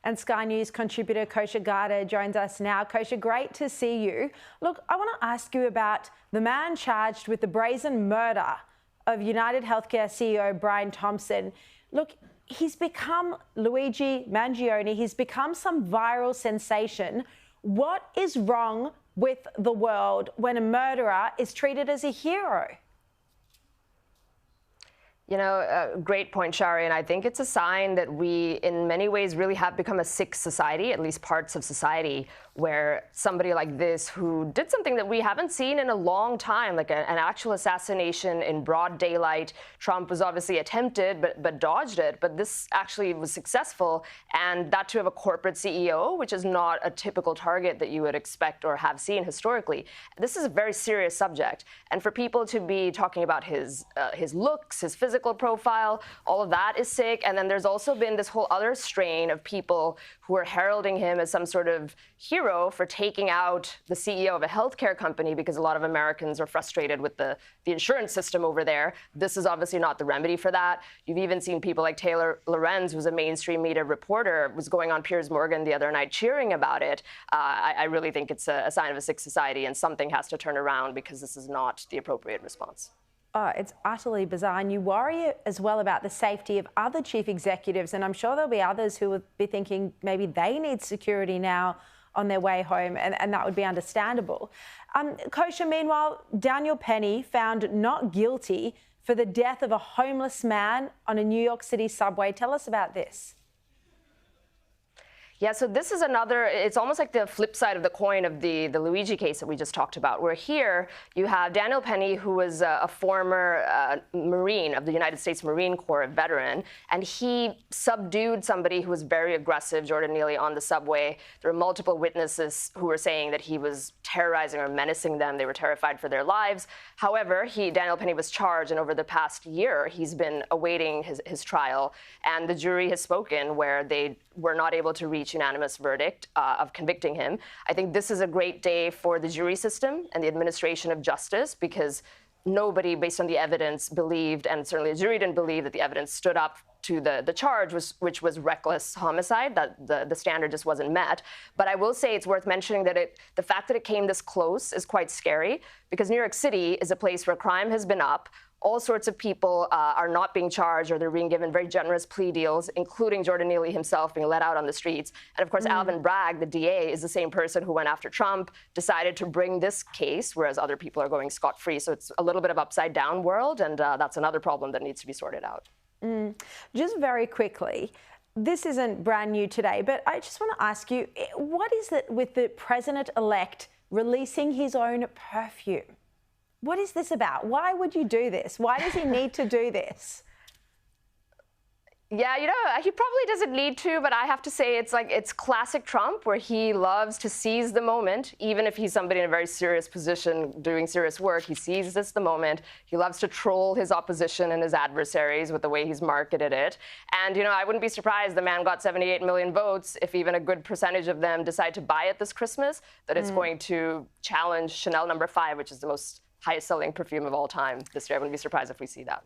And Sky News contributor Kosha Garda joins us now. Kosha, great to see you. Look, I want to ask you about the man charged with the brazen murder of United Healthcare CEO Brian Thompson. Look, he's become Luigi Mangione. He's become some viral sensation. What is wrong with the world when a murderer is treated as a hero? You know, great point, Sharri, and I think it's a sign that we, in many ways, really have become a sick society, at least parts of society, where somebody like this, who did something that we haven't seen in a long time, like an actual assassination in broad daylight. Trump was obviously attempted, but dodged it. But this actually was successful, and that too of a corporate CEO, which is not a typical target that you would expect or have seen historically. This is a very serious subject, and for people to be talking about his looks, his physical profile, all of that is sick. And then there's also been this whole other strain of people who are heralding him as some sort of hero for taking out the CEO of a healthcare company because a lot of Americans are frustrated with the insurance system over there. This is obviously not the remedy for that. You've even seen people like Taylor Lorenz, who's a mainstream media reporter, was going on Piers Morgan the other night cheering about it. I really think it's a sign of a sick society, and something has to turn around because this is not the appropriate response. Oh, it's utterly bizarre. And you worry as well about the safety of other chief executives. And I'm sure there'll be others who will be thinking maybe they need security now on their way home, and that would be understandable. Kosha, meanwhile, Daniel Penny found not guilty for the death of a homeless man on a New York City subway. Tell us about this. Yeah, so this is it's almost like the flip side of the coin of the Luigi case that we just talked about, where here you have Daniel Penny, who was a former Marine of the United States Marine Corps, a veteran, and he subdued somebody who was very aggressive, Jordan Neely, on the subway. There were multiple witnesses who were saying that he was terrorizing or menacing them. They were terrified for their lives. However, Daniel Penny was charged, and over the past year, he's been awaiting his trial, and the jury has spoken where they were not able to reach unanimous verdict of convicting him. I think this is a great day for the jury system and the administration of justice, because nobody, based on the evidence, believed, and certainly the jury didn't believe, that the evidence stood up to the charge, which was reckless homicide, that the standard just wasn't met. But I will say it's worth mentioning that the fact that it came this close is quite scary, because New York City is a place where crime has been up. All sorts of people are not being charged, or they're being given very generous plea deals, including Jordan Neely himself being let out on the streets. And of course, Alvin Bragg, the DA, is the same person who went after Trump, decided to bring this case, whereas other people are going scot-free. So it's a little bit of upside down world, and that's another problem that needs to be sorted out. Just very quickly, this isn't brand new today, but I just want to ask you, what is it with the president-elect releasing his own perfume? What is this about? Why would you do this? Why does he need to do this? Yeah, you know, he probably doesn't need to, but I have to say it's classic Trump, where he loves to seize the moment, even if he's somebody in a very serious position doing serious work. He seizes the moment. He loves to troll his opposition and his adversaries with the way he's marketed it. And, you know, I wouldn't be surprised the man got 78 million votes if even a good percentage of them decide to buy it this Christmas, that it's going to challenge Chanel No. 5, which is the most highest selling perfume of all time this year. I wouldn't be surprised if we see that.